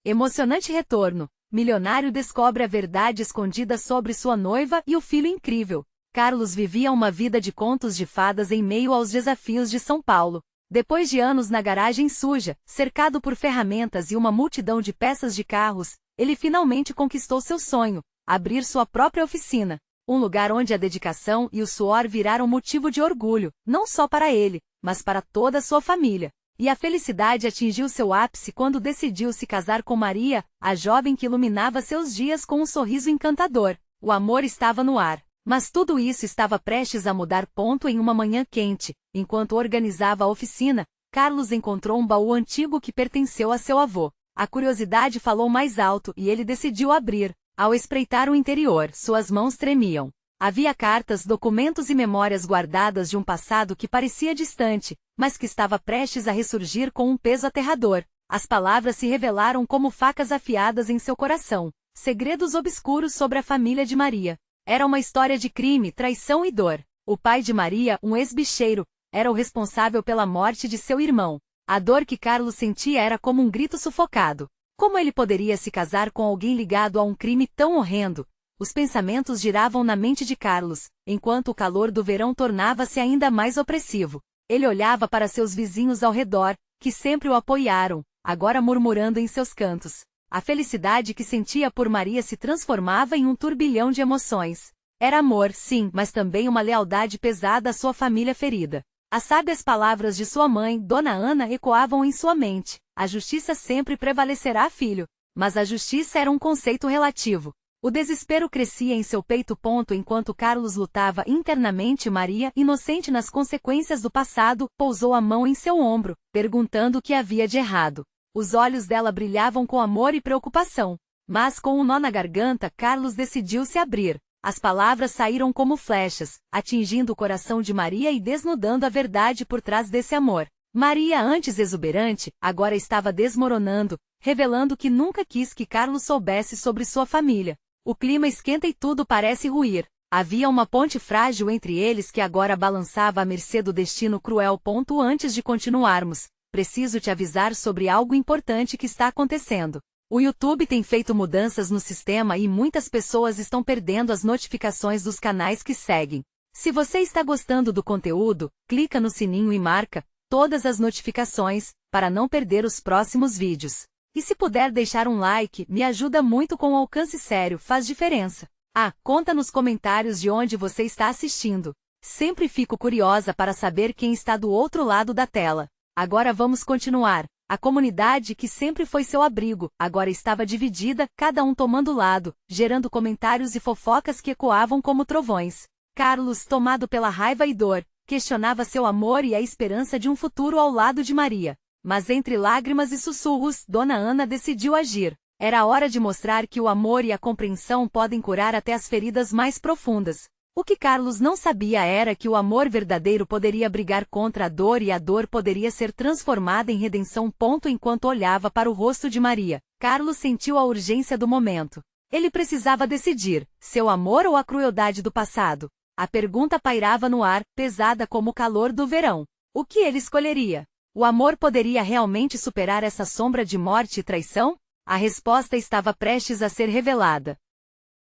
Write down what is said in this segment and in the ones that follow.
Emocionante retorno. Milionário descobre a verdade escondida sobre sua noiva e o filho incrível. Carlos vivia uma vida de contos de fadas em meio aos desafios de São Paulo. Depois de anos na garagem suja, cercado por ferramentas e uma multidão de peças de carros, ele finalmente conquistou seu sonho: abrir sua própria oficina. Um lugar onde a dedicação e o suor viraram motivo de orgulho, não só para ele, mas para toda a sua família. E a felicidade atingiu seu ápice quando decidiu se casar com Maria, a jovem que iluminava seus dias com um sorriso encantador. O amor estava no ar. Mas tudo isso estava prestes a mudar. Em uma manhã quente, enquanto organizava a oficina, Carlos encontrou um baú antigo que pertenceu a seu avô. A curiosidade falou mais alto e ele decidiu abrir. Ao espreitar o interior, suas mãos tremiam. Havia cartas, documentos e memórias guardadas de um passado que parecia distante, mas que estava prestes a ressurgir com um peso aterrador. As palavras se revelaram como facas afiadas em seu coração. Segredos obscuros sobre a família de Maria. Era uma história de crime, traição e dor. O pai de Maria, um ex-bicheiro, era o responsável pela morte de seu irmão. A dor que Carlos sentia era como um grito sufocado. Como ele poderia se casar com alguém ligado a um crime tão horrendo? Os pensamentos giravam na mente de Carlos, enquanto o calor do verão tornava-se ainda mais opressivo. Ele olhava para seus vizinhos ao redor, que sempre o apoiaram, agora murmurando em seus cantos. A felicidade que sentia por Maria se transformava em um turbilhão de emoções. Era amor, sim, mas também uma lealdade pesada à sua família ferida. As sábias palavras de sua mãe, Dona Ana, ecoavam em sua mente. A justiça sempre prevalecerá, filho. Mas a justiça era um conceito relativo. O desespero crescia em seu peito. Enquanto Carlos lutava internamente, Maria, inocente nas consequências do passado, pousou a mão em seu ombro, perguntando o que havia de errado. Os olhos dela brilhavam com amor e preocupação. Mas com um nó na garganta, Carlos decidiu se abrir. As palavras saíram como flechas, atingindo o coração de Maria e desnudando a verdade por trás desse amor. Maria, antes exuberante, agora estava desmoronando, revelando que nunca quis que Carlos soubesse sobre sua família. O clima esquenta e tudo parece ruir. Havia uma ponte frágil entre eles que agora balançava à mercê do destino cruel. Antes de continuarmos, preciso te avisar sobre algo importante que está acontecendo. O YouTube tem feito mudanças no sistema e muitas pessoas estão perdendo as notificações dos canais que seguem. Se você está gostando do conteúdo, clica no sininho e marca todas as notificações, para não perder os próximos vídeos. E se puder deixar um like, me ajuda muito com o alcance. Sério, faz diferença. Conta nos comentários de onde você está assistindo. Sempre fico curiosa para saber quem está do outro lado da tela. Agora vamos continuar. A comunidade que sempre foi seu abrigo, agora estava dividida, cada um tomando lado, gerando comentários e fofocas que ecoavam como trovões. Carlos, tomado pela raiva e dor, questionava seu amor e a esperança de um futuro ao lado de Maria. Mas entre lágrimas e sussurros, Dona Ana decidiu agir. Era hora de mostrar que o amor e a compreensão podem curar até as feridas mais profundas. O que Carlos não sabia era que o amor verdadeiro poderia brigar contra a dor e a dor poderia ser transformada em redenção. Enquanto olhava para o rosto de Maria, Carlos sentiu a urgência do momento. Ele precisava decidir, seu amor ou a crueldade do passado. A pergunta pairava no ar, pesada como o calor do verão. O que ele escolheria? O amor poderia realmente superar essa sombra de morte e traição? A resposta estava prestes a ser revelada.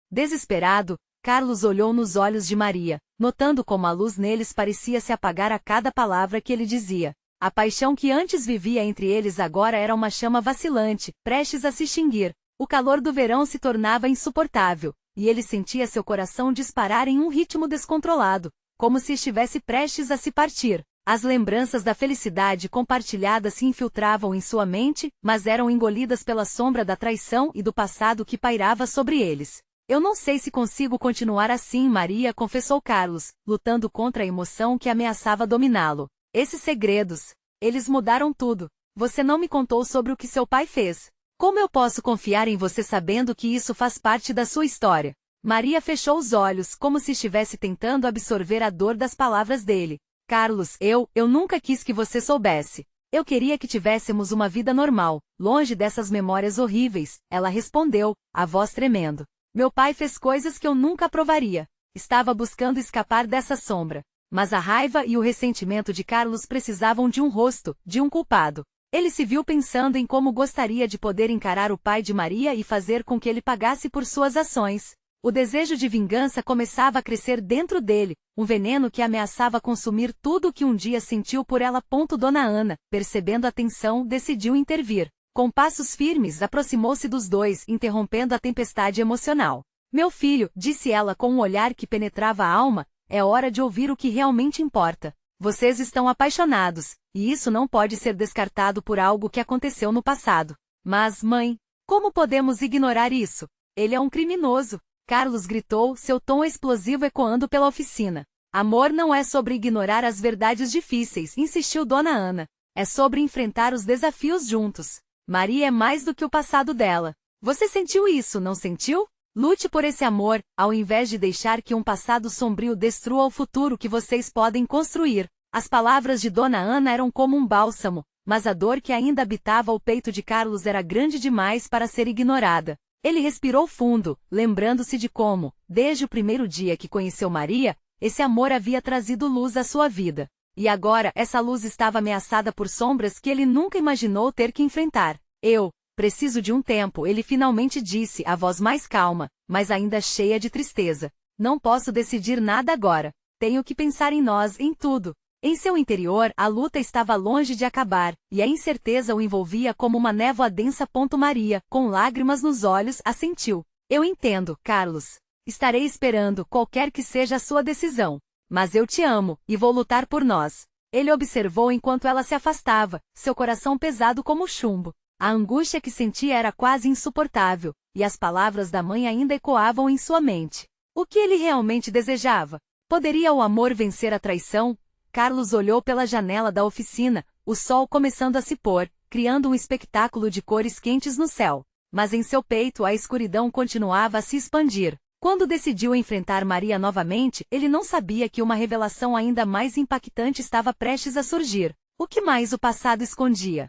Desesperado, Carlos olhou nos olhos de Maria, notando como a luz neles parecia se apagar a cada palavra que ele dizia. A paixão que antes vivia entre eles agora era uma chama vacilante, prestes a se extinguir. O calor do verão se tornava insuportável, e ele sentia seu coração disparar em um ritmo descontrolado, como se estivesse prestes a se partir. As lembranças da felicidade compartilhada se infiltravam em sua mente, mas eram engolidas pela sombra da traição e do passado que pairava sobre eles. Eu não sei se consigo continuar assim, Maria confessou Carlos, lutando contra a emoção que ameaçava dominá-lo. Esses segredos, eles mudaram tudo. Você não me contou sobre o que seu pai fez. Como eu posso confiar em você sabendo que isso faz parte da sua história? Maria fechou os olhos, como se estivesse tentando absorver a dor das palavras dele. Carlos, eu nunca quis que você soubesse. Eu queria que tivéssemos uma vida normal, longe dessas memórias horríveis, ela respondeu, a voz tremendo. Meu pai fez coisas que eu nunca aprovaria. Estava buscando escapar dessa sombra. Mas a raiva e o ressentimento de Carlos precisavam de um rosto, de um culpado. Ele se viu pensando em como gostaria de poder encarar o pai de Maria e fazer com que ele pagasse por suas ações. O desejo de vingança começava a crescer dentro dele, um veneno que ameaçava consumir tudo o que um dia sentiu por ela. Dona Ana, percebendo a tensão, decidiu intervir. Com passos firmes, aproximou-se dos dois, interrompendo a tempestade emocional. Meu filho, disse ela com um olhar que penetrava a alma, é hora de ouvir o que realmente importa. Vocês estão apaixonados, e isso não pode ser descartado por algo que aconteceu no passado. Mas, mãe, como podemos ignorar isso? Ele é um criminoso. Carlos gritou, seu tom explosivo ecoando pela oficina. Amor não é sobre ignorar as verdades difíceis, insistiu Dona Ana. É sobre enfrentar os desafios juntos. Maria é mais do que o passado dela. Você sentiu isso, não sentiu? Lute por esse amor, ao invés de deixar que um passado sombrio destrua o futuro que vocês podem construir. As palavras de Dona Ana eram como um bálsamo, mas a dor que ainda habitava o peito de Carlos era grande demais para ser ignorada. Ele respirou fundo, lembrando-se de como, desde o primeiro dia que conheceu Maria, esse amor havia trazido luz à sua vida. E agora, essa luz estava ameaçada por sombras que ele nunca imaginou ter que enfrentar. Eu preciso de um tempo, ele finalmente disse, a voz mais calma, mas ainda cheia de tristeza. Não posso decidir nada agora. Tenho que pensar em nós, em tudo. Em seu interior, a luta estava longe de acabar, e a incerteza o envolvia como uma névoa densa. Maria, com lágrimas nos olhos, assentiu. Eu entendo, Carlos. Estarei esperando, qualquer que seja a sua decisão. Mas eu te amo, e vou lutar por nós. Ele observou enquanto ela se afastava, seu coração pesado como chumbo. A angústia que sentia era quase insuportável, e as palavras da mãe ainda ecoavam em sua mente. O que ele realmente desejava? Poderia o amor vencer a traição? Carlos olhou pela janela da oficina, o sol começando a se pôr, criando um espetáculo de cores quentes no céu. Mas em seu peito a escuridão continuava a se expandir. Quando decidiu enfrentar Maria novamente, ele não sabia que uma revelação ainda mais impactante estava prestes a surgir. O que mais o passado escondia?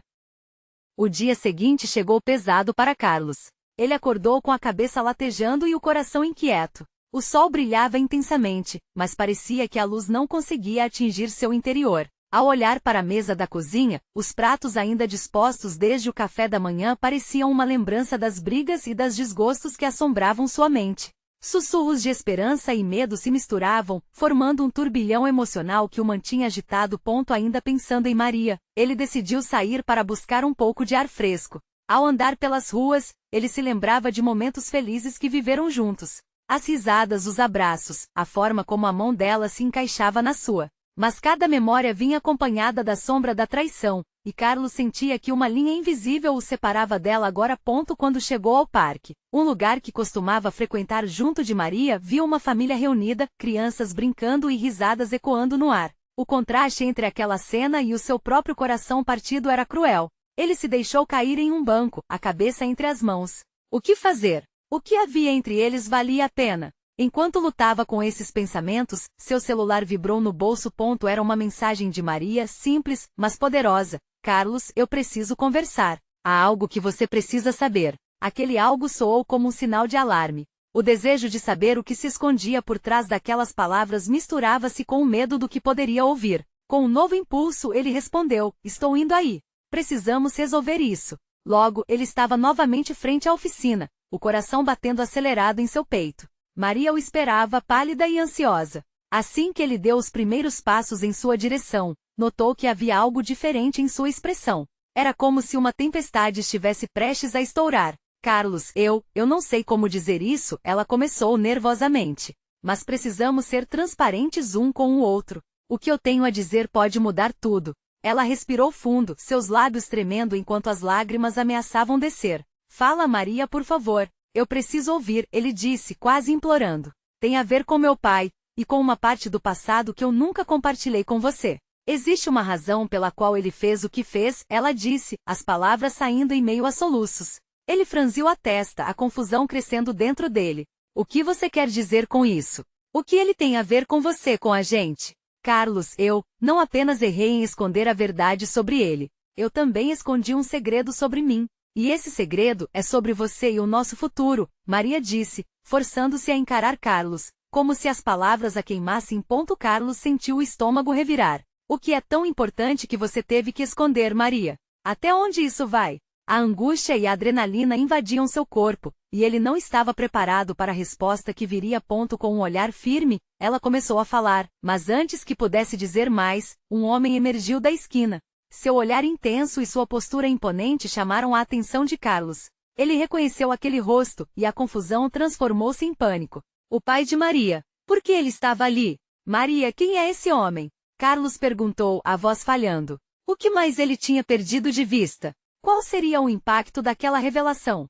O dia seguinte chegou pesado para Carlos. Ele acordou com a cabeça latejando e o coração inquieto. O sol brilhava intensamente, mas parecia que a luz não conseguia atingir seu interior. Ao olhar para a mesa da cozinha, os pratos ainda dispostos desde o café da manhã pareciam uma lembrança das brigas e das desgostos que assombravam sua mente. Sussurros de esperança e medo se misturavam, formando um turbilhão emocional que o mantinha agitado. Ainda pensando em Maria, ele decidiu sair para buscar um pouco de ar fresco. Ao andar pelas ruas, ele se lembrava de momentos felizes que viveram juntos. As risadas, os abraços, a forma como a mão dela se encaixava na sua. Mas cada memória vinha acompanhada da sombra da traição, e Carlos sentia que uma linha invisível o separava dela agora. Quando chegou ao parque, um lugar que costumava frequentar junto de Maria, viu uma família reunida, crianças brincando e risadas ecoando no ar. O contraste entre aquela cena e o seu próprio coração partido era cruel. Ele se deixou cair em um banco, a cabeça entre as mãos. O que fazer? O que havia entre eles valia a pena? Enquanto lutava com esses pensamentos, seu celular vibrou no bolso. Era uma mensagem de Maria, simples, mas poderosa. Carlos, eu preciso conversar. Há algo que você precisa saber. Aquele algo soou como um sinal de alarme. O desejo de saber o que se escondia por trás daquelas palavras misturava-se com o medo do que poderia ouvir. Com um novo impulso, ele respondeu, estou indo aí. Precisamos resolver isso. Logo, ele estava novamente frente à oficina, o coração batendo acelerado em seu peito. Maria o esperava, pálida e ansiosa. Assim que ele deu os primeiros passos em sua direção, notou que havia algo diferente em sua expressão. Era como se uma tempestade estivesse prestes a estourar. Carlos, eu não sei como dizer isso, ela começou nervosamente. Mas precisamos ser transparentes um com o outro. O que eu tenho a dizer pode mudar tudo. Ela respirou fundo, seus lábios tremendo enquanto as lágrimas ameaçavam descer. Fala, Maria, por favor. Eu preciso ouvir, ele disse, quase implorando. Tem a ver com meu pai, e com uma parte do passado que eu nunca compartilhei com você. Existe uma razão pela qual ele fez o que fez, ela disse, as palavras saindo em meio a soluços. Ele franziu a testa, a confusão crescendo dentro dele. O que você quer dizer com isso? O que ele tem a ver com você, com a gente? Carlos, eu não apenas errei em esconder a verdade sobre ele. Eu também escondi um segredo sobre mim. E esse segredo é sobre você e o nosso futuro, Maria disse, forçando-se a encarar Carlos, como se as palavras a queimassem. Carlos sentiu o estômago revirar. O que é tão importante que você teve que esconder, Maria? Até onde isso vai? A angústia e a adrenalina invadiam seu corpo, e ele não estava preparado para a resposta que viria. Com um olhar firme, ela começou a falar, mas antes que pudesse dizer mais, um homem emergiu da esquina. Seu olhar intenso e sua postura imponente chamaram a atenção de Carlos. Ele reconheceu aquele rosto, e a confusão transformou-se em pânico. O pai de Maria. Por que ele estava ali? Maria, quem é esse homem? Carlos perguntou, a voz falhando. O que mais ele tinha perdido de vista? Qual seria o impacto daquela revelação?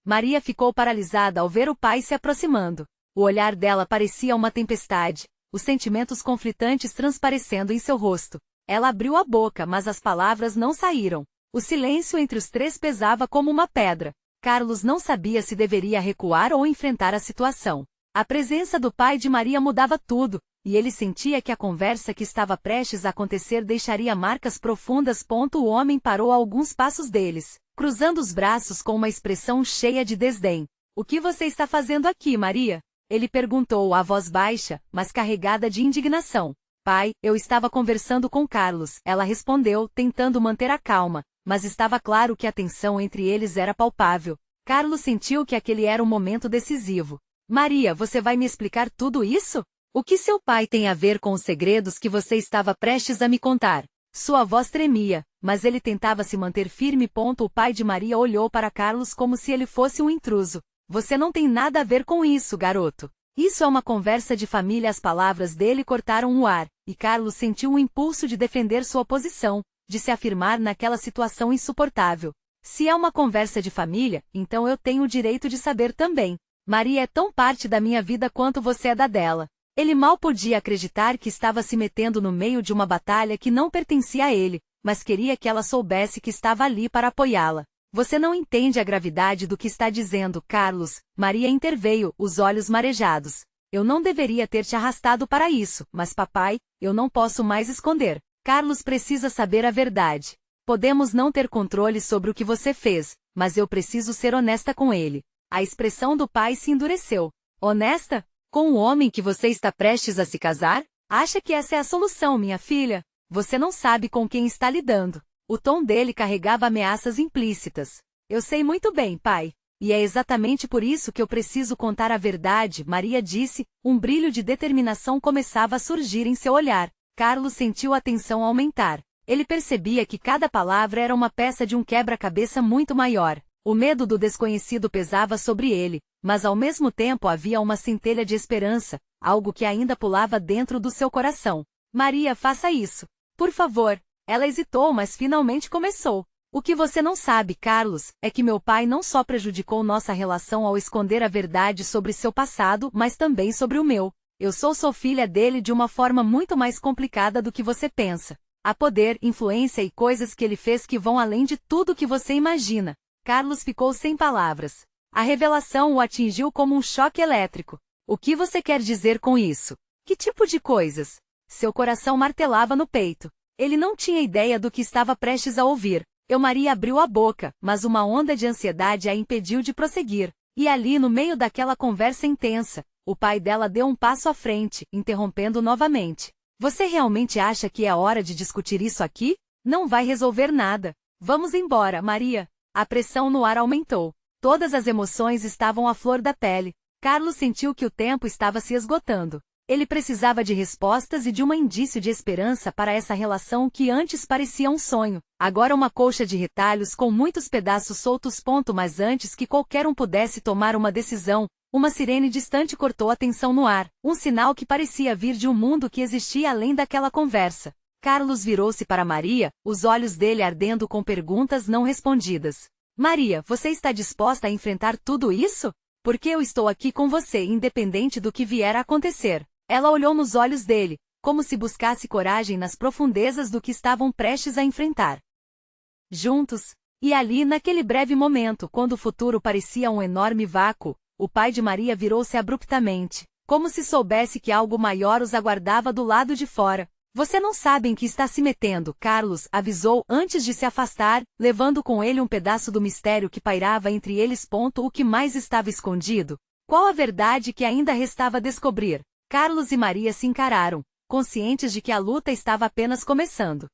Maria ficou paralisada ao ver o pai se aproximando. O olhar dela parecia uma tempestade, os sentimentos conflitantes transparecendo em seu rosto. Ela abriu a boca, mas as palavras não saíram. O silêncio entre os três pesava como uma pedra. Carlos não sabia se deveria recuar ou enfrentar a situação. A presença do pai de Maria mudava tudo, e ele sentia que a conversa que estava prestes a acontecer deixaria marcas profundas. O homem parou a alguns passos deles, cruzando os braços com uma expressão cheia de desdém. O que você está fazendo aqui, Maria? Ele perguntou a voz baixa, mas carregada de indignação. Pai, eu estava conversando com Carlos, ela respondeu, tentando manter a calma, mas estava claro que a tensão entre eles era palpável. Carlos sentiu que aquele era um momento decisivo. Maria, você vai me explicar tudo isso? O que seu pai tem a ver com os segredos que você estava prestes a me contar? Sua voz tremia, mas ele tentava se manter firme. O pai de Maria olhou para Carlos como se ele fosse um intruso. Você não tem nada a ver com isso, garoto. Isso é uma conversa de família. As palavras dele cortaram o ar, e Carlos sentiu um impulso de defender sua posição, de se afirmar naquela situação insuportável. Se é uma conversa de família, então eu tenho o direito de saber também. Maria é tão parte da minha vida quanto você é da dela. Ele mal podia acreditar que estava se metendo no meio de uma batalha que não pertencia a ele, mas queria que ela soubesse que estava ali para apoiá-la. Você não entende a gravidade do que está dizendo, Carlos. Maria interveio, os olhos marejados. Eu não deveria ter te arrastado para isso, mas papai, eu não posso mais esconder. Carlos precisa saber a verdade. Podemos não ter controle sobre o que você fez, mas eu preciso ser honesta com ele. A expressão do pai se endureceu. Honesta? Com o homem que você está prestes a se casar? Acha que essa é a solução, minha filha? Você não sabe com quem está lidando. O tom dele carregava ameaças implícitas. Eu sei muito bem, pai. E é exatamente por isso que eu preciso contar a verdade, Maria disse. Um brilho de determinação começava a surgir em seu olhar. Carlos sentiu a tensão aumentar. Ele percebia que cada palavra era uma peça de um quebra-cabeça muito maior. O medo do desconhecido pesava sobre ele, mas ao mesmo tempo havia uma centelha de esperança, algo que ainda pulava dentro do seu coração. Maria, faça isso. Por favor. Ela hesitou, mas finalmente começou. O que você não sabe, Carlos, é que meu pai não só prejudicou nossa relação ao esconder a verdade sobre seu passado, mas também sobre o meu. Eu sou filha dele de uma forma muito mais complicada do que você pensa. Há poder, influência e coisas que ele fez que vão além de tudo que você imagina. Carlos ficou sem palavras. A revelação o atingiu como um choque elétrico. O que você quer dizer com isso? Que tipo de coisas? Seu coração martelava no peito. Ele não tinha ideia do que estava prestes a ouvir. Maria abriu a boca, mas uma onda de ansiedade a impediu de prosseguir. E ali, no meio daquela conversa intensa, o pai dela deu um passo à frente, interrompendo novamente. Você realmente acha que é hora de discutir isso aqui? Não vai resolver nada. Vamos embora, Maria. A pressão no ar aumentou. Todas as emoções estavam à flor da pele. Carlos sentiu que o tempo estava se esgotando. Ele precisava de respostas e de um indício de esperança para essa relação que antes parecia um sonho. Agora uma colcha de retalhos com muitos pedaços soltos. Mas antes que qualquer um pudesse tomar uma decisão, uma sirene distante cortou a tensão no ar, um sinal que parecia vir de um mundo que existia além daquela conversa. Carlos virou-se para Maria, os olhos dele ardendo com perguntas não respondidas. Maria, você está disposta a enfrentar tudo isso? Porque eu estou aqui com você independente do que vier a acontecer. Ela olhou nos olhos dele, como se buscasse coragem nas profundezas do que estavam prestes a enfrentar. Juntos. E ali, naquele breve momento, quando o futuro parecia um enorme vácuo, o pai de Maria virou-se abruptamente, como se soubesse que algo maior os aguardava do lado de fora. Você não sabe em que está se metendo, Carlos, avisou antes de se afastar, levando com ele um pedaço do mistério que pairava entre eles. O que mais estava escondido? Qual a verdade que ainda restava descobrir? Carlos e Maria se encararam, conscientes de que a luta estava apenas começando.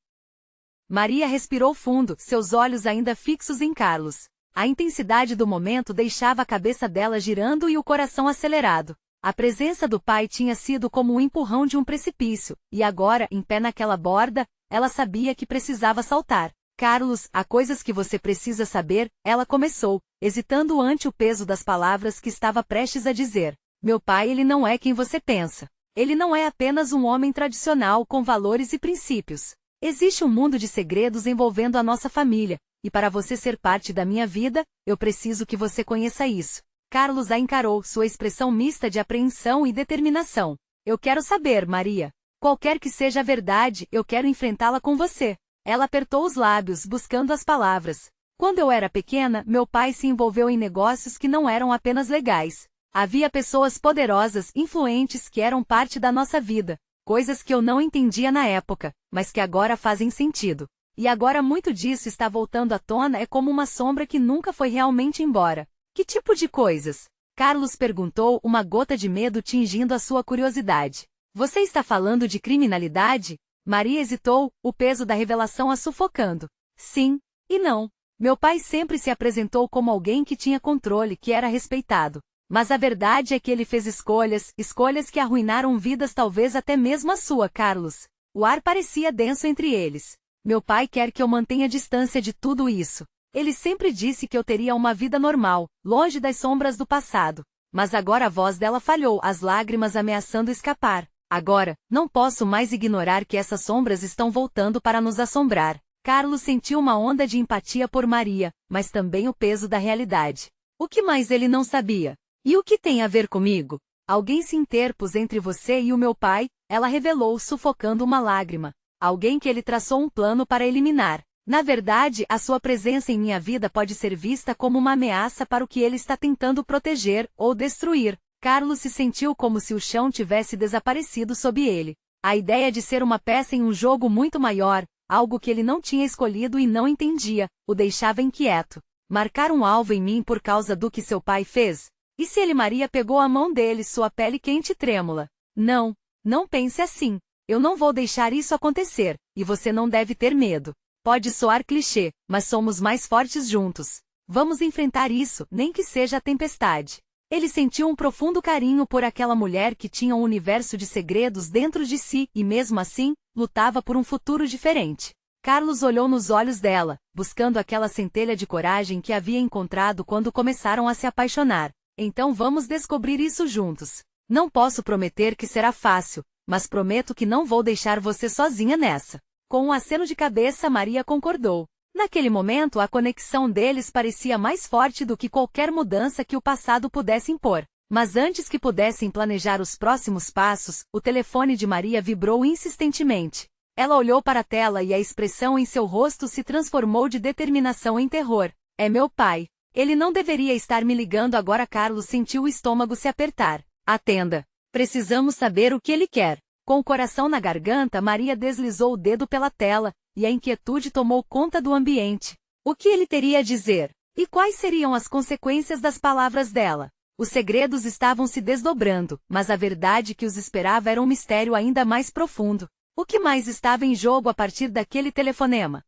Maria respirou fundo, seus olhos ainda fixos em Carlos. A intensidade do momento deixava a cabeça dela girando e o coração acelerado. A presença do pai tinha sido como um empurrão de um precipício, e agora, em pé naquela borda, ela sabia que precisava saltar. Carlos, há coisas que você precisa saber, ela começou, hesitando ante o peso das palavras que estava prestes a dizer. Meu pai, ele não é quem você pensa. Ele não é apenas um homem tradicional com valores e princípios. Existe um mundo de segredos envolvendo a nossa família, e para você ser parte da minha vida, eu preciso que você conheça isso. Carlos a encarou, sua expressão mista de apreensão e determinação. Eu quero saber, Maria. Qualquer que seja a verdade, eu quero enfrentá-la com você. Ela apertou os lábios, buscando as palavras. Quando eu era pequena, meu pai se envolveu em negócios que não eram apenas legais. Havia pessoas poderosas, influentes que eram parte da nossa vida. Coisas que eu não entendia na época, mas que agora fazem sentido. E agora muito disso está voltando à tona, é como uma sombra que nunca foi realmente embora. Que tipo de coisas? Carlos perguntou, uma gota de medo tingindo a sua curiosidade. Você está falando de criminalidade? Maria hesitou, o peso da revelação a sufocando. Sim, e não. Meu pai sempre se apresentou como alguém que tinha controle, que era respeitado. Mas a verdade é que ele fez escolhas que arruinaram vidas, talvez até mesmo a sua, Carlos. O ar parecia denso entre eles. Meu pai quer que eu mantenha distância de tudo isso. Ele sempre disse que eu teria uma vida normal, longe das sombras do passado. Mas agora a voz dela falhou, as lágrimas ameaçando escapar. Agora, não posso mais ignorar que essas sombras estão voltando para nos assombrar. Carlos sentiu uma onda de empatia por Maria, mas também o peso da realidade. O que mais ele não sabia? E o que tem a ver comigo? Alguém se interpôs entre você e o meu pai, ela revelou, sufocando uma lágrima. Alguém que ele traçou um plano para eliminar. Na verdade, a sua presença em minha vida pode ser vista como uma ameaça para o que ele está tentando proteger ou destruir. Carlos se sentiu como se o chão tivesse desaparecido sob ele. A ideia de ser uma peça em um jogo muito maior, algo que ele não tinha escolhido e não entendia, o deixava inquieto. Marcar um alvo em mim por causa do que seu pai fez? E se ele? Maria pegou a mão dele, sua pele quente e trêmula. Não, não pense assim. Eu não vou deixar isso acontecer, e você não deve ter medo. Pode soar clichê, mas somos mais fortes juntos. Vamos enfrentar isso, nem que seja a tempestade. Ele sentiu um profundo carinho por aquela mulher que tinha um universo de segredos dentro de si e, mesmo assim, lutava por um futuro diferente. Carlos olhou nos olhos dela, buscando aquela centelha de coragem que havia encontrado quando começaram a se apaixonar. Então vamos descobrir isso juntos. Não posso prometer que será fácil, mas prometo que não vou deixar você sozinha nessa. Com um aceno de cabeça, Maria concordou. Naquele momento, a conexão deles parecia mais forte do que qualquer mudança que o passado pudesse impor. Mas antes que pudessem planejar os próximos passos, o telefone de Maria vibrou insistentemente. Ela olhou para a tela e a expressão em seu rosto se transformou de determinação em terror. É meu pai. Ele não deveria estar me ligando agora. Carlos sentiu o estômago se apertar. Atenda. Precisamos saber o que ele quer. Com o coração na garganta, Maria deslizou o dedo pela tela, e a inquietude tomou conta do ambiente. O que ele teria a dizer? E quais seriam as consequências das palavras dela? Os segredos estavam se desdobrando, mas a verdade que os esperava era um mistério ainda mais profundo. O que mais estava em jogo a partir daquele telefonema?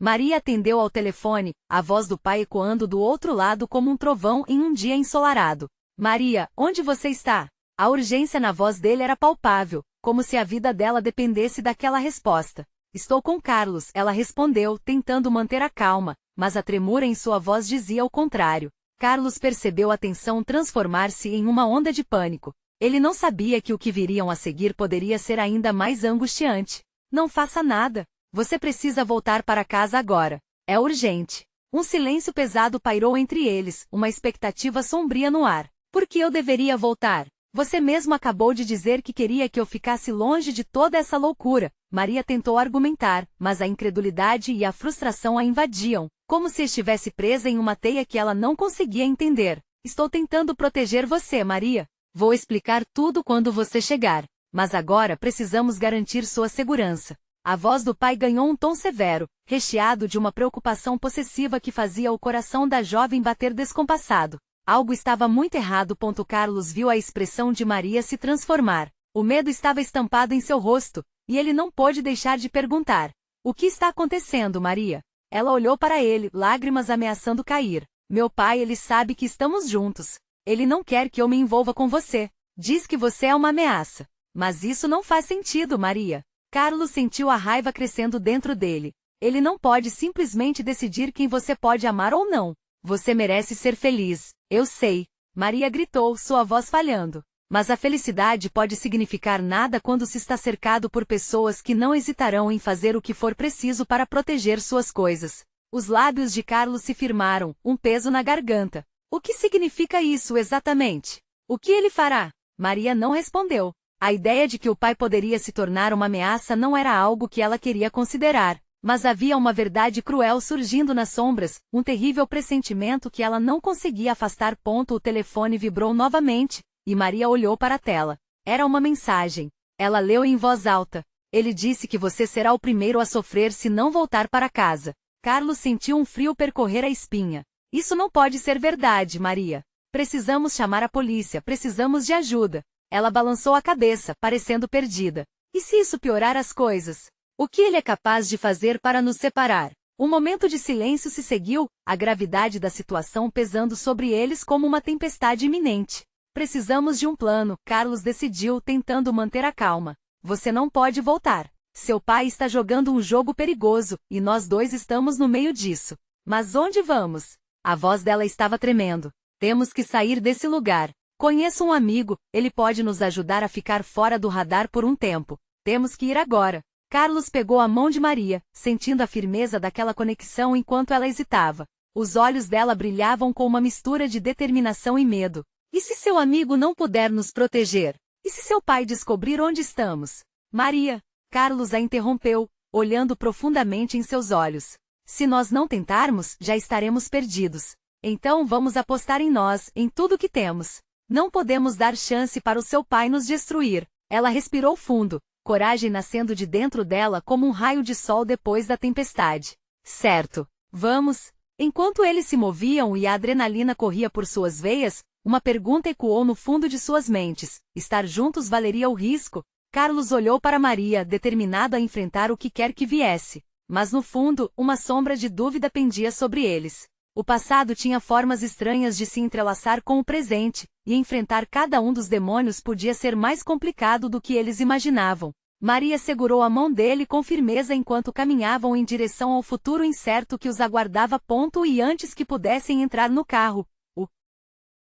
Maria atendeu ao telefone, a voz do pai ecoando do outro lado como um trovão em um dia ensolarado. Maria, onde você está? A urgência na voz dele era palpável, como se a vida dela dependesse daquela resposta. Estou com Carlos, ela respondeu, tentando manter a calma, mas a tremura em sua voz dizia o contrário. Carlos percebeu a tensão transformar-se em uma onda de pânico. Ele não sabia que o que viriam a seguir poderia ser ainda mais angustiante. Não faça nada. Você precisa voltar para casa agora. É urgente. Um silêncio pesado pairou entre eles, uma expectativa sombria no ar. Por que eu deveria voltar? Você mesmo acabou de dizer que queria que eu ficasse longe de toda essa loucura. Maria tentou argumentar, mas a incredulidade e a frustração a invadiam, como se estivesse presa em uma teia que ela não conseguia entender. Estou tentando proteger você, Maria. Vou explicar tudo quando você chegar. Mas agora precisamos garantir sua segurança. A voz do pai ganhou um tom severo, recheado de uma preocupação possessiva que fazia o coração da jovem bater descompassado. Algo estava muito errado. Carlos viu a expressão de Maria se transformar. O medo estava estampado em seu rosto, e ele não pôde deixar de perguntar. O que está acontecendo, Maria? Ela olhou para ele, lágrimas ameaçando cair. Meu pai, ele sabe que estamos juntos. Ele não quer que eu me envolva com você. Diz que você é uma ameaça. Mas isso não faz sentido, Maria. Carlos sentiu a raiva crescendo dentro dele. Ele não pode simplesmente decidir quem você pode amar ou não. Você merece ser feliz. Eu sei. Maria gritou, sua voz falhando. Mas a felicidade pode significar nada quando se está cercado por pessoas que não hesitarão em fazer o que for preciso para proteger suas coisas. Os lábios de Carlos se firmaram, um peso na garganta. O que significa isso exatamente? O que ele fará? Maria não respondeu. A ideia de que o pai poderia se tornar uma ameaça não era algo que ela queria considerar. Mas havia uma verdade cruel surgindo nas sombras, um terrível pressentimento que ela não conseguia afastar. O telefone vibrou novamente, e Maria olhou para a tela. Era uma mensagem. Ela leu em voz alta. Ele disse que você será o primeiro a sofrer se não voltar para casa. Carlos sentiu um frio percorrer a espinha. Isso não pode ser verdade, Maria. Precisamos chamar a polícia, precisamos de ajuda. Ela balançou a cabeça, parecendo perdida. E se isso piorar as coisas? O que ele é capaz de fazer para nos separar? Um momento de silêncio se seguiu, a gravidade da situação pesando sobre eles como uma tempestade iminente. Precisamos de um plano, Carlos decidiu, tentando manter a calma. Você não pode voltar. Seu pai está jogando um jogo perigoso, e nós dois estamos no meio disso. Mas onde vamos? A voz dela estava tremendo. Temos que sair desse lugar. Conheço um amigo, ele pode nos ajudar a ficar fora do radar por um tempo. Temos que ir agora. Carlos pegou a mão de Maria, sentindo a firmeza daquela conexão enquanto ela hesitava. Os olhos dela brilhavam com uma mistura de determinação e medo. E se seu amigo não puder nos proteger? E se seu pai descobrir onde estamos? Maria, Carlos a interrompeu, olhando profundamente em seus olhos. Se nós não tentarmos, já estaremos perdidos. Então vamos apostar em nós, em tudo que temos. Não podemos dar chance para o seu pai nos destruir. Ela respirou fundo, coragem nascendo de dentro dela como um raio de sol depois da tempestade. Certo. Vamos. Enquanto eles se moviam e a adrenalina corria por suas veias, uma pergunta ecoou no fundo de suas mentes. Estar juntos valeria o risco? Carlos olhou para Maria, determinado a enfrentar o que quer que viesse. Mas no fundo, uma sombra de dúvida pendia sobre eles. O passado tinha formas estranhas de se entrelaçar com o presente, e enfrentar cada um dos demônios podia ser mais complicado do que eles imaginavam. Maria segurou a mão dele com firmeza enquanto caminhavam em direção ao futuro incerto que os aguardava. E antes que pudessem entrar no carro, o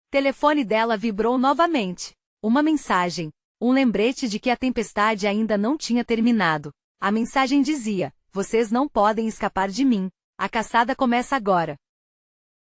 telefone dela vibrou novamente. Uma mensagem. Um lembrete de que a tempestade ainda não tinha terminado. A mensagem dizia: vocês não podem escapar de mim. A caçada começa agora.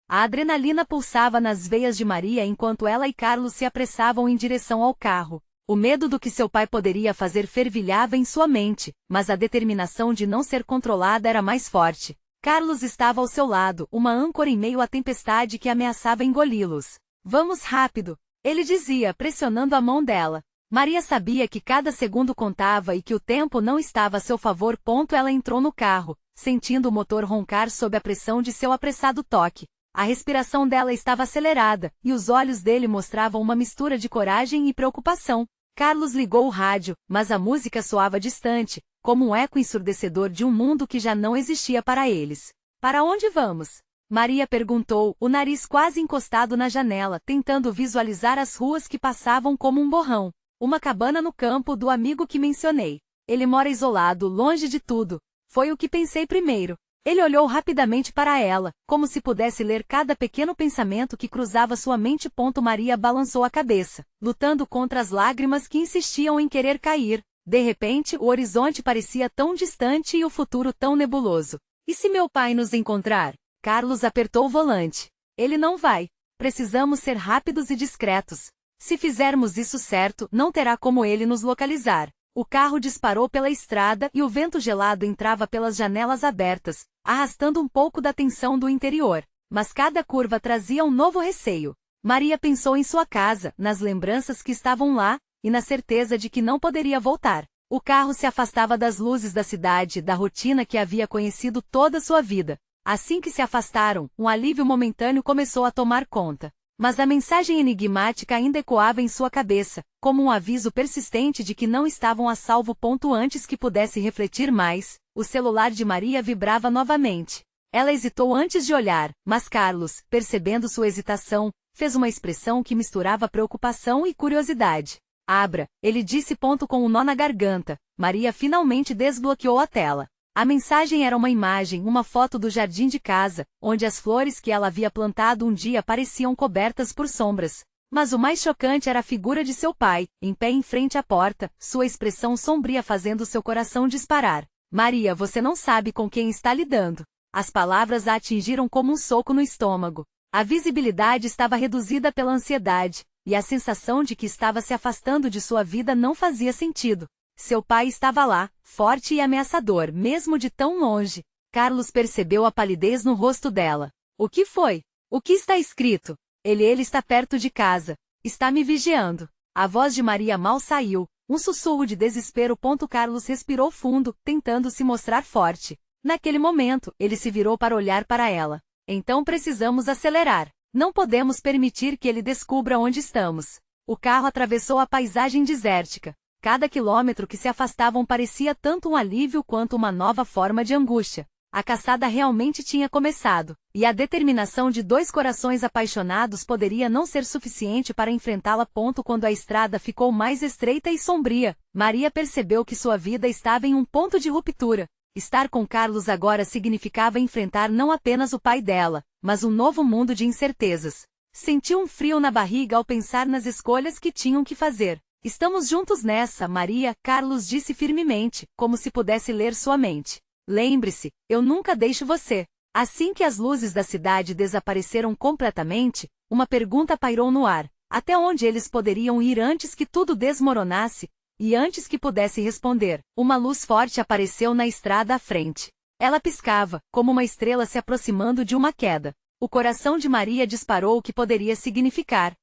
A adrenalina pulsava nas veias de Maria enquanto ela e Carlos se apressavam em direção ao carro. O medo do que seu pai poderia fazer fervilhava em sua mente, mas a determinação de não ser controlada era mais forte. Carlos estava ao seu lado, uma âncora em meio à tempestade que ameaçava engoli-los. Vamos rápido, ele dizia, pressionando a mão dela. Maria sabia que cada segundo contava e que o tempo não estava a seu favor. Ela entrou no carro, sentindo o motor roncar sob a pressão de seu apressado toque. A respiração dela estava acelerada, e os olhos dele mostravam uma mistura de coragem e preocupação. Carlos ligou o rádio, mas a música soava distante, como um eco ensurdecedor de um mundo que já não existia para eles. Para onde vamos? Maria perguntou, o nariz quase encostado na janela, tentando visualizar as ruas que passavam como um borrão. Uma cabana no campo do amigo que mencionei. Ele mora isolado, longe de tudo. Foi o que pensei primeiro. Ele olhou rapidamente para ela, como se pudesse ler cada pequeno pensamento que cruzava sua mente. Maria balançou a cabeça, lutando contra as lágrimas que insistiam em querer cair. De repente, o horizonte parecia tão distante e o futuro tão nebuloso. E se meu pai nos encontrar? Carlos apertou o volante. Ele não vai. Precisamos ser rápidos e discretos. Se fizermos isso certo, não terá como ele nos localizar. O carro disparou pela estrada e o vento gelado entrava pelas janelas abertas, arrastando um pouco da tensão do interior. Mas cada curva trazia um novo receio. Maria pensou em sua casa, nas lembranças que estavam lá, e na certeza de que não poderia voltar. O carro se afastava das luzes da cidade, da rotina que havia conhecido toda sua vida. Assim que se afastaram, um alívio momentâneo começou a tomar conta. Mas a mensagem enigmática ainda ecoava em sua cabeça, como um aviso persistente de que não estavam a salvo. Antes que pudesse refletir mais, O celular de Maria vibrava novamente. Ela hesitou antes de olhar, mas Carlos, percebendo sua hesitação, fez uma expressão que misturava preocupação e curiosidade. Abra, ele disse com um nó na garganta. Maria finalmente desbloqueou a tela. A mensagem era uma imagem, uma foto do jardim de casa, onde as flores que ela havia plantado um dia pareciam cobertas por sombras. Mas o mais chocante era a figura de seu pai, em pé em frente à porta, sua expressão sombria fazendo seu coração disparar. Maria, você não sabe com quem está lidando. As palavras a atingiram como um soco no estômago. A visibilidade estava reduzida pela ansiedade, e a sensação de que estava se afastando de sua vida não fazia sentido. Seu pai estava lá, forte e ameaçador, mesmo de tão longe. Carlos percebeu a palidez no rosto dela. O que foi? O que está escrito? Ele está perto de casa. Está me vigiando. A voz de Maria mal saiu. Um sussurro de desespero. Carlos respirou fundo, tentando se mostrar forte. Naquele momento, ele se virou para olhar para ela. Então precisamos acelerar. Não podemos permitir que ele descubra onde estamos. O carro atravessou a paisagem desértica. Cada quilômetro que se afastavam parecia tanto um alívio quanto uma nova forma de angústia. A caçada realmente tinha começado, e a determinação de dois corações apaixonados poderia não ser suficiente para enfrentá-la. Quando a estrada ficou mais estreita e sombria, Maria percebeu que sua vida estava em um ponto de ruptura. Estar com Carlos agora significava enfrentar não apenas o pai dela, mas um novo mundo de incertezas. Sentiu um frio na barriga ao pensar nas escolhas que tinham que fazer. Estamos juntos nessa, Maria, Carlos disse firmemente, como se pudesse ler sua mente. Lembre-se, eu nunca deixo você. Assim que as luzes da cidade desapareceram completamente, uma pergunta pairou no ar. Até onde eles poderiam ir antes que tudo desmoronasse? E antes que pudesse responder, uma luz forte apareceu na estrada à frente. Ela piscava, como uma estrela se aproximando de uma queda. O coração de Maria disparou o que poderia significar.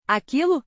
Aquilo?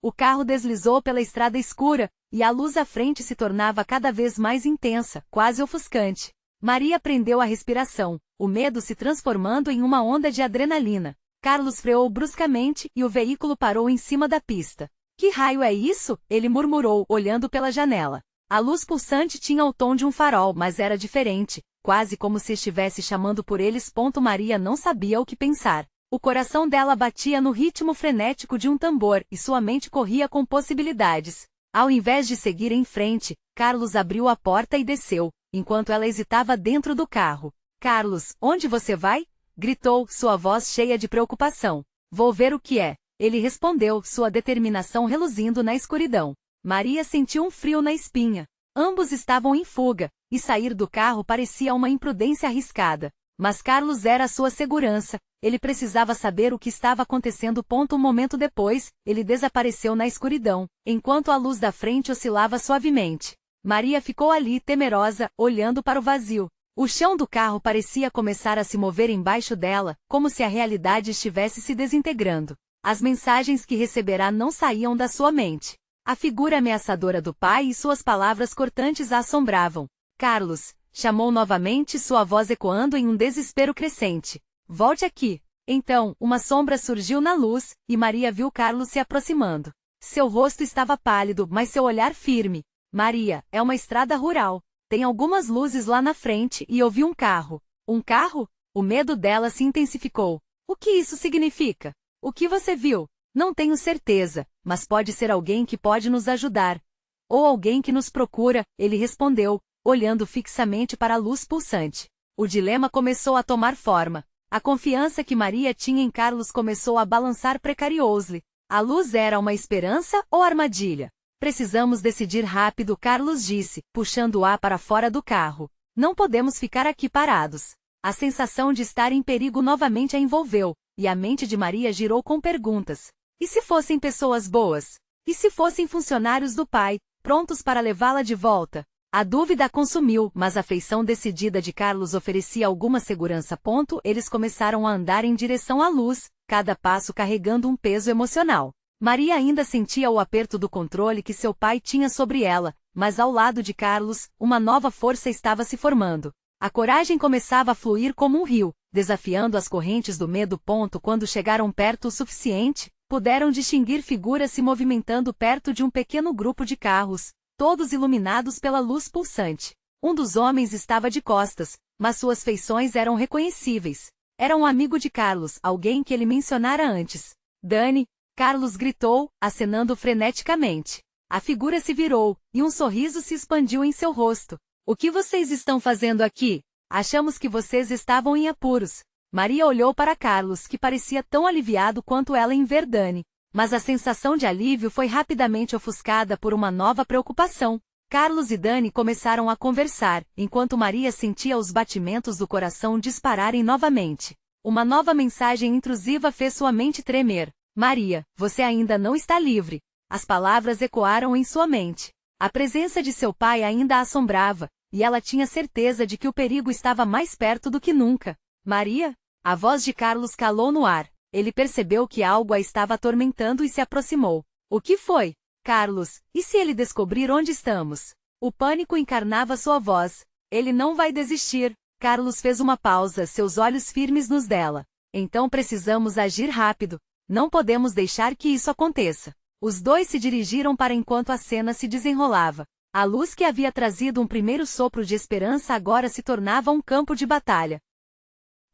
O carro deslizou pela estrada escura, e a luz à frente se tornava cada vez mais intensa, quase ofuscante. Maria prendeu a respiração, o medo se transformando em uma onda de adrenalina. Carlos freou bruscamente e o veículo parou em cima da pista. Que raio é isso? Ele murmurou, olhando pela janela. A luz pulsante tinha o tom de um farol, mas era diferente, quase como se estivesse chamando por eles. Maria não sabia o que pensar. O coração dela batia no ritmo frenético de um tambor, e sua mente corria com possibilidades. Ao invés de seguir em frente, Carlos abriu a porta e desceu, enquanto ela hesitava dentro do carro. Carlos, onde você vai? Gritou, sua voz cheia de preocupação. Vou ver o que é. Ele respondeu, sua determinação reluzindo na escuridão. Maria sentiu um frio na espinha. Ambos estavam em fuga, e sair do carro parecia uma imprudência arriscada. Mas Carlos era a sua segurança. Ele precisava saber o que estava acontecendo. Um momento depois, ele desapareceu na escuridão, enquanto a luz da frente oscilava suavemente. Maria ficou ali, temerosa, olhando para o vazio. O chão do carro parecia começar a se mover embaixo dela, como se a realidade estivesse se desintegrando. As mensagens que receberá não saíam da sua mente. A figura ameaçadora do pai e suas palavras cortantes a assombravam. Carlos, chamou novamente, sua voz ecoando em um desespero crescente. Volte aqui. Então, uma sombra surgiu na luz, e Maria viu Carlos se aproximando. Seu rosto estava pálido, mas seu olhar firme. Maria, é uma estrada rural. Tem algumas luzes lá na frente e ouvi um carro. Um carro? O medo dela se intensificou. O que isso significa? O que você viu? Não tenho certeza, mas pode ser alguém que pode nos ajudar. Ou alguém que nos procura, ele respondeu, olhando fixamente para a luz pulsante. O dilema começou a tomar forma. A confiança que Maria tinha em Carlos começou a balançar precariously. A luz era uma esperança ou armadilha? Precisamos decidir rápido, Carlos disse, puxando o ar para fora do carro. Não podemos ficar aqui parados. A sensação de estar em perigo novamente a envolveu, e a mente de Maria girou com perguntas. E se fossem pessoas boas? E se fossem funcionários do pai, prontos para levá-la de volta? A dúvida a consumiu, mas a feição decidida de Carlos oferecia alguma segurança. Eles começaram a andar em direção à luz, cada passo carregando um peso emocional. Maria ainda sentia o aperto do controle que seu pai tinha sobre ela, mas ao lado de Carlos, uma nova força estava se formando. A coragem começava a fluir como um rio, desafiando as correntes do medo. Quando chegaram perto o suficiente, puderam distinguir figuras se movimentando perto de um pequeno grupo de carros, todos iluminados pela luz pulsante. Um dos homens estava de costas, mas suas feições eram reconhecíveis. Era um amigo de Carlos, alguém que ele mencionara antes. Dani, Carlos gritou, acenando freneticamente. A figura se virou, e um sorriso se expandiu em seu rosto. O que vocês estão fazendo aqui? Achamos que vocês estavam em apuros. Maria olhou para Carlos, que parecia tão aliviado quanto ela em ver Dani. Mas a sensação de alívio foi rapidamente ofuscada por uma nova preocupação. Carlos e Dani começaram a conversar, enquanto Maria sentia os batimentos do coração dispararem novamente. Uma nova mensagem intrusiva fez sua mente tremer. Maria, você ainda não está livre. As palavras ecoaram em sua mente. A presença de seu pai ainda a assombrava, e ela tinha certeza de que o perigo estava mais perto do que nunca. Maria? A voz de Carlos calou no ar. Ele percebeu que algo a estava atormentando e se aproximou. O que foi? Carlos, e se ele descobrir onde estamos? O pânico encarnava sua voz. Ele não vai desistir. Carlos fez uma pausa, seus olhos firmes nos dela. Então precisamos agir rápido. Não podemos deixar que isso aconteça. Os dois se dirigiram para enquanto a cena se desenrolava. A luz que havia trazido um primeiro sopro de esperança agora se tornava um campo de batalha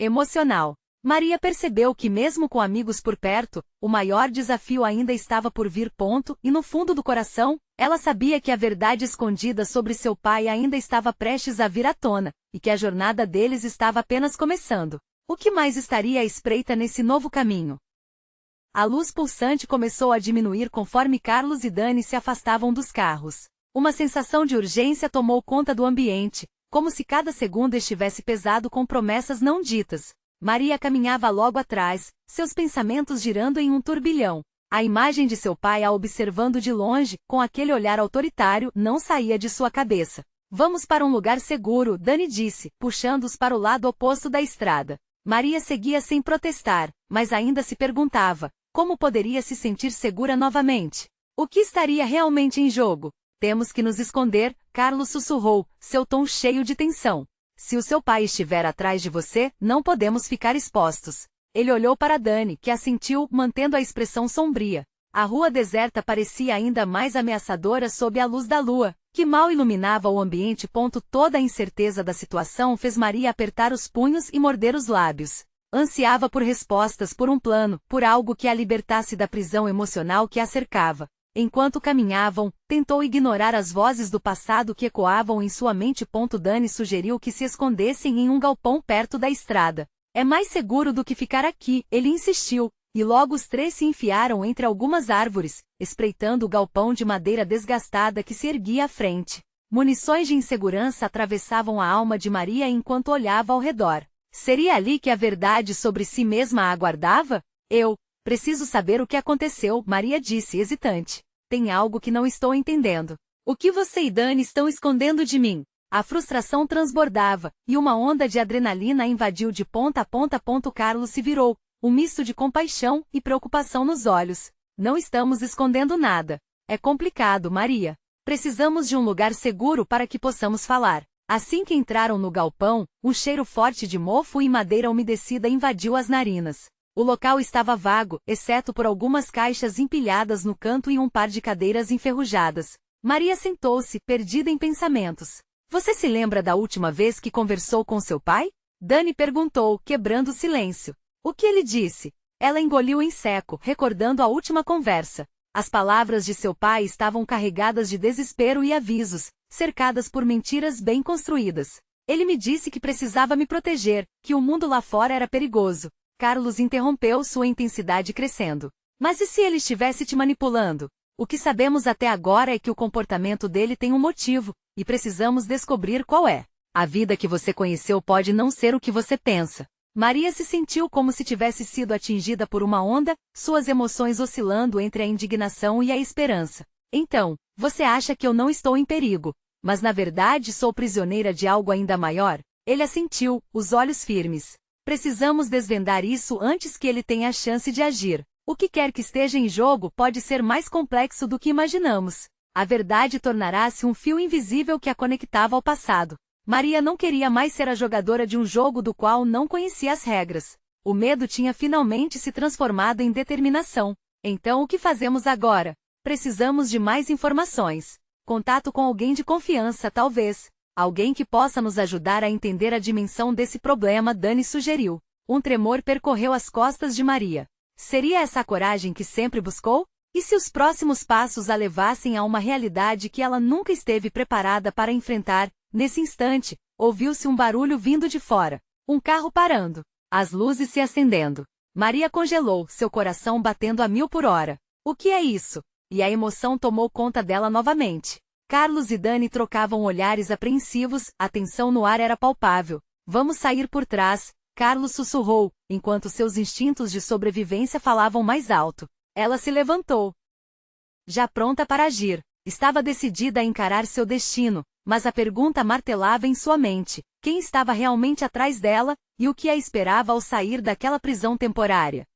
emocional. Maria percebeu que mesmo com amigos por perto, o maior desafio ainda estava por vir. E no fundo do coração, ela sabia que a verdade escondida sobre seu pai ainda estava prestes a vir à tona, e que a jornada deles estava apenas começando. O que mais estaria à espreita nesse novo caminho? A luz pulsante começou a diminuir conforme Carlos e Dani se afastavam dos carros. Uma sensação de urgência tomou conta do ambiente, como se cada segundo estivesse pesado com promessas não ditas. Maria caminhava logo atrás, seus pensamentos girando em um turbilhão. A imagem de seu pai a observando de longe, com aquele olhar autoritário, não saía de sua cabeça. Vamos para um lugar seguro, Dani disse, puxando-os para o lado oposto da estrada. Maria seguia sem protestar, mas ainda se perguntava, como poderia se sentir segura novamente? O que estaria realmente em jogo? Temos que nos esconder, Carlos sussurrou, seu tom cheio de tensão. Se o seu pai estiver atrás de você, não podemos ficar expostos. Ele olhou para Dani, que assentiu, mantendo a expressão sombria. A rua deserta parecia ainda mais ameaçadora sob a luz da lua, que mal iluminava o ambiente. Toda a incerteza da situação fez Maria apertar os punhos e morder os lábios. Ansiava por respostas, por um plano, por algo que a libertasse da prisão emocional que a cercava. Enquanto caminhavam, tentou ignorar as vozes do passado que ecoavam em sua mente. Dani sugeriu que se escondessem em um galpão perto da estrada. É mais seguro do que ficar aqui, ele insistiu, e logo os três se enfiaram entre algumas árvores, espreitando o galpão de madeira desgastada que se erguia à frente. Munições de insegurança atravessavam a alma de Maria enquanto olhava ao redor. Seria ali que a verdade sobre si mesma a aguardava? Preciso saber o que aconteceu, Maria disse hesitante. Tem algo que não estou entendendo. O que você e Dani estão escondendo de mim? A frustração transbordava, e uma onda de adrenalina a invadiu de ponta a ponta. Carlos se virou, um misto de compaixão e preocupação nos olhos. Não estamos escondendo nada. É complicado, Maria. Precisamos de um lugar seguro para que possamos falar. Assim que entraram no galpão, um cheiro forte de mofo e madeira umedecida invadiu as narinas. O local estava vago, exceto por algumas caixas empilhadas no canto e um par de cadeiras enferrujadas. Maria sentou-se, perdida em pensamentos. Você se lembra da última vez que conversou com seu pai? Dani perguntou, quebrando o silêncio. O que ele disse? Ela engoliu em seco, recordando a última conversa. As palavras de seu pai estavam carregadas de desespero e avisos, cercadas por mentiras bem construídas. Ele me disse que precisava me proteger, que o mundo lá fora era perigoso. Carlos interrompeu, sua intensidade crescendo. Mas e se ele estivesse te manipulando? O que sabemos até agora é que o comportamento dele tem um motivo, e precisamos descobrir qual é. A vida que você conheceu pode não ser o que você pensa. Maria se sentiu como se tivesse sido atingida por uma onda, suas emoções oscilando entre a indignação e a esperança. Então, você acha que eu não estou em perigo, mas na verdade sou prisioneira de algo ainda maior? Ele assentiu, os olhos firmes. Precisamos desvendar isso antes que ele tenha a chance de agir. O que quer que esteja em jogo pode ser mais complexo do que imaginamos. A verdade tornará-se um fio invisível que a conectava ao passado. Maria não queria mais ser a jogadora de um jogo do qual não conhecia as regras. O medo tinha finalmente se transformado em determinação. Então o que fazemos agora? Precisamos de mais informações. Contato com alguém de confiança, talvez. Alguém que possa nos ajudar a entender a dimensão desse problema, Dani sugeriu. Um tremor percorreu as costas de Maria. Seria essa a coragem que sempre buscou? E se os próximos passos a levassem a uma realidade que ela nunca esteve preparada para enfrentar? Nesse instante, ouviu-se um barulho vindo de fora. Um carro parando. As luzes se acendendo. Maria congelou, seu coração batendo a 1000 por hora. O que é isso? E a emoção tomou conta dela novamente. Carlos e Dani trocavam olhares apreensivos, a tensão no ar era palpável. Vamos sair por trás, Carlos sussurrou, enquanto seus instintos de sobrevivência falavam mais alto. Ela se levantou. Já pronta para agir. Estava decidida a encarar seu destino, mas a pergunta martelava em sua mente. Quem estava realmente atrás dela, e o que a esperava ao sair daquela prisão temporária?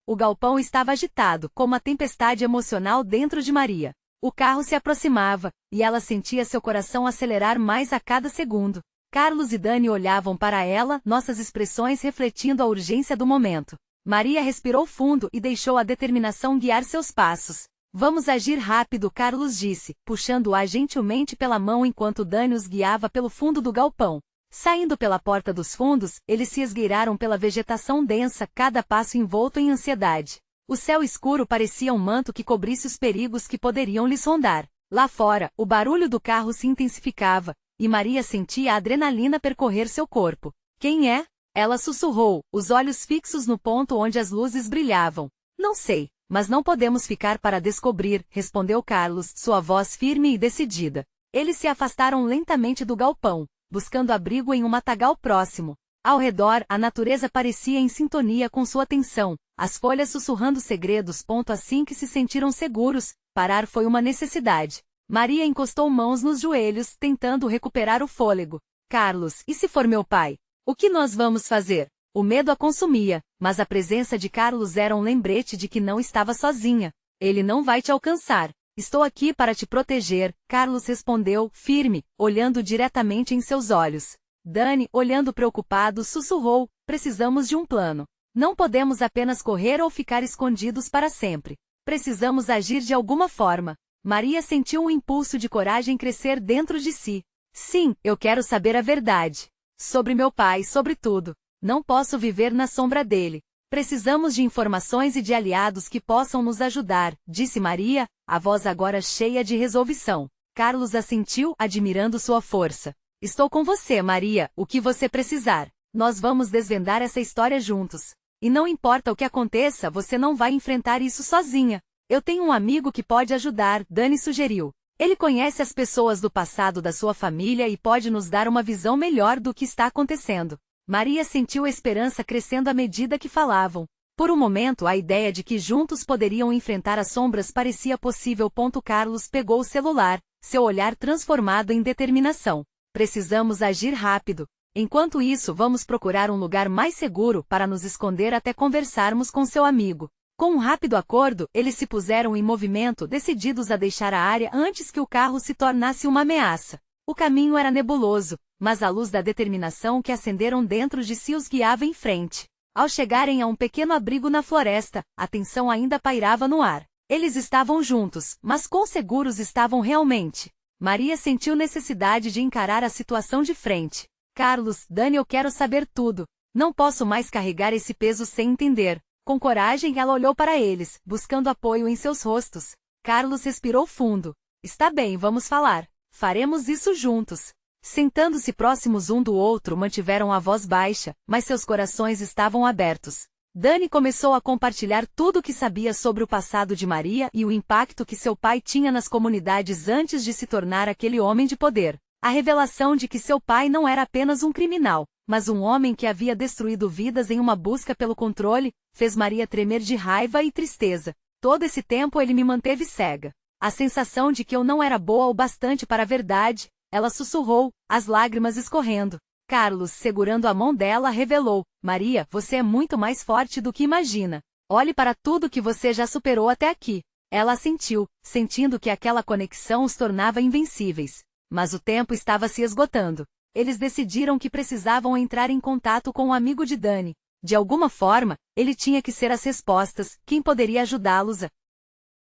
O galpão estava agitado, como uma tempestade emocional dentro de Maria. O carro se aproximava, e ela sentia seu coração acelerar mais a cada segundo. Carlos e Dani olhavam para ela, nossas expressões refletindo a urgência do momento. Maria respirou fundo e deixou a determinação guiar seus passos. Vamos agir rápido, Carlos disse, puxando-a gentilmente pela mão enquanto Dani os guiava pelo fundo do galpão. Saindo pela porta dos fundos, eles se esgueiraram pela vegetação densa, cada passo envolto em ansiedade. O céu escuro parecia um manto que cobrisse os perigos que poderiam lhes rondar. Lá fora, o barulho do carro se intensificava, e Maria sentia a adrenalina percorrer seu corpo. Quem é? Ela sussurrou, os olhos fixos no ponto onde as luzes brilhavam. Não sei, mas não podemos ficar para descobrir, respondeu Carlos, sua voz firme e decidida. Eles se afastaram lentamente do galpão, buscando abrigo em um matagal próximo. Ao redor, a natureza parecia em sintonia com sua tensão, as folhas sussurrando segredos. Assim que se sentiram seguros, parar foi uma necessidade. Maria encostou mãos nos joelhos, tentando recuperar o fôlego. Carlos, e se for meu pai? O que nós vamos fazer? O medo a consumia, mas a presença de Carlos era um lembrete de que não estava sozinha. Ele não vai te alcançar. Estou aqui para te proteger, Carlos respondeu, firme, olhando diretamente em seus olhos. Dani, olhando preocupado, sussurrou, precisamos de um plano. Não podemos apenas correr ou ficar escondidos para sempre. Precisamos agir de alguma forma. Maria sentiu um impulso de coragem crescer dentro de si. Sim, eu quero saber a verdade. Sobre meu pai, sobre tudo. Não posso viver na sombra dele. Precisamos de informações e de aliados que possam nos ajudar, disse Maria, a voz agora cheia de resolução. Carlos assentiu, admirando sua força. Estou com você, Maria, o que você precisar. Nós vamos desvendar essa história juntos. E não importa o que aconteça, você não vai enfrentar isso sozinha. Eu tenho um amigo que pode ajudar, Dani sugeriu. Ele conhece as pessoas do passado da sua família e pode nos dar uma visão melhor do que está acontecendo. Maria sentiu a esperança crescendo à medida que falavam. Por um momento a ideia de que juntos poderiam enfrentar as sombras parecia possível. Carlos pegou o celular, seu olhar transformado em determinação. Precisamos agir rápido. Enquanto isso, vamos procurar um lugar mais seguro para nos esconder até conversarmos com seu amigo. Com um rápido acordo, eles se puseram em movimento, decididos a deixar a área antes que o carro se tornasse uma ameaça. O caminho era nebuloso, mas a luz da determinação que acenderam dentro de si os guiava em frente. Ao chegarem a um pequeno abrigo na floresta, a tensão ainda pairava no ar. Eles estavam juntos, mas quão seguros estavam realmente? Maria sentiu necessidade de encarar a situação de frente. Carlos, Dani, eu quero saber tudo. Não posso mais carregar esse peso sem entender. Com coragem ela olhou para eles, buscando apoio em seus rostos. Carlos respirou fundo. Está bem, vamos falar. Faremos isso juntos. Sentando-se próximos um do outro, mantiveram a voz baixa, mas seus corações estavam abertos. Dani começou a compartilhar tudo o que sabia sobre o passado de Maria e o impacto que seu pai tinha nas comunidades antes de se tornar aquele homem de poder. A revelação de que seu pai não era apenas um criminal, mas um homem que havia destruído vidas em uma busca pelo controle, fez Maria tremer de raiva e tristeza. Todo esse tempo ele me manteve cega. A sensação de que eu não era boa o bastante para a verdade, ela sussurrou, as lágrimas escorrendo. Carlos, segurando a mão dela, revelou, Maria, você é muito mais forte do que imagina. Olhe para tudo que você já superou até aqui. Ela assentiu, sentindo que aquela conexão os tornava invencíveis. Mas o tempo estava se esgotando. Eles decidiram que precisavam entrar em contato com o amigo de Dani. De alguma forma, ele tinha que ser as respostas, quem poderia ajudá-los a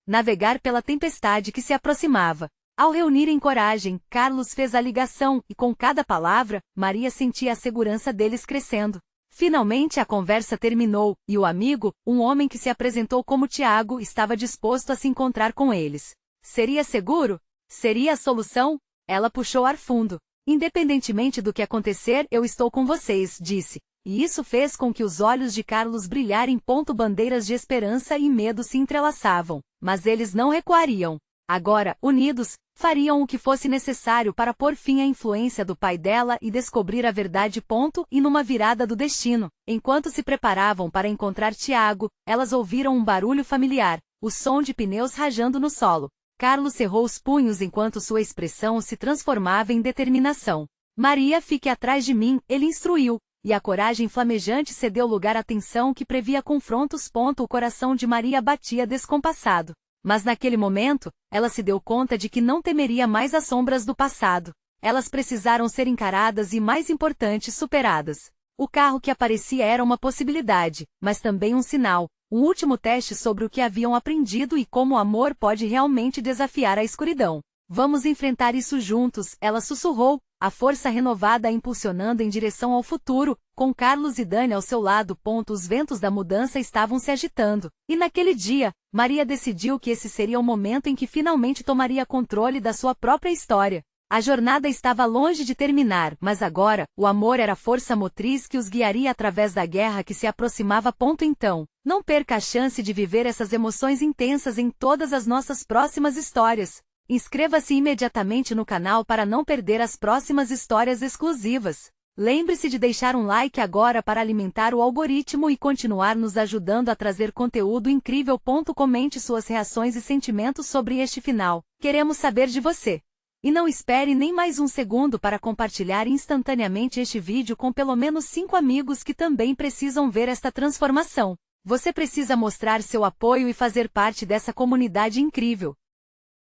navegar pela tempestade que se aproximava. Ao reunirem coragem, Carlos fez a ligação, e com cada palavra, Maria sentia a segurança deles crescendo. Finalmente a conversa terminou, e o amigo, um homem que se apresentou como Tiago, estava disposto a se encontrar com eles. Seria seguro? Seria a solução? Ela puxou ar fundo. Independentemente do que acontecer, eu estou com vocês, disse. E isso fez com que os olhos de Carlos brilharem. Bandeiras de esperança e medo se entrelaçavam, mas eles não recuariam. Agora, unidos, fariam o que fosse necessário para pôr fim à influência do pai dela e descobrir a verdade. E numa virada do destino, enquanto se preparavam para encontrar Tiago, elas ouviram um barulho familiar, o som de pneus rajando no solo. Carlos cerrou os punhos enquanto sua expressão se transformava em determinação. Maria, fique atrás de mim, ele instruiu, e a coragem flamejante cedeu lugar à tensão que previa confrontos. O coração de Maria batia descompassado. Mas naquele momento, ela se deu conta de que não temeria mais as sombras do passado. Elas precisaram ser encaradas e, mais importante, superadas. O carro que aparecia era uma possibilidade, mas também um sinal, um último teste sobre o que haviam aprendido e como o amor pode realmente desafiar a escuridão. Vamos enfrentar isso juntos, ela sussurrou, a força renovada a impulsionando em direção ao futuro, com Carlos e Dani ao seu lado. Os ventos da mudança estavam se agitando, e naquele dia, Maria decidiu que esse seria o momento em que finalmente tomaria controle da sua própria história. A jornada estava longe de terminar, mas agora, o amor era a força motriz que os guiaria através da guerra que se aproximava. Então, não perca a chance de viver essas emoções intensas em todas as nossas próximas histórias. Inscreva-se imediatamente no canal para não perder as próximas histórias exclusivas. Lembre-se de deixar um like agora para alimentar o algoritmo e continuar nos ajudando a trazer conteúdo incrível. Comente suas reações e sentimentos sobre este final. Queremos saber de você. E não espere nem mais um segundo para compartilhar instantaneamente este vídeo com pelo menos 5 amigos que também precisam ver esta transformação. Você precisa mostrar seu apoio e fazer parte dessa comunidade incrível.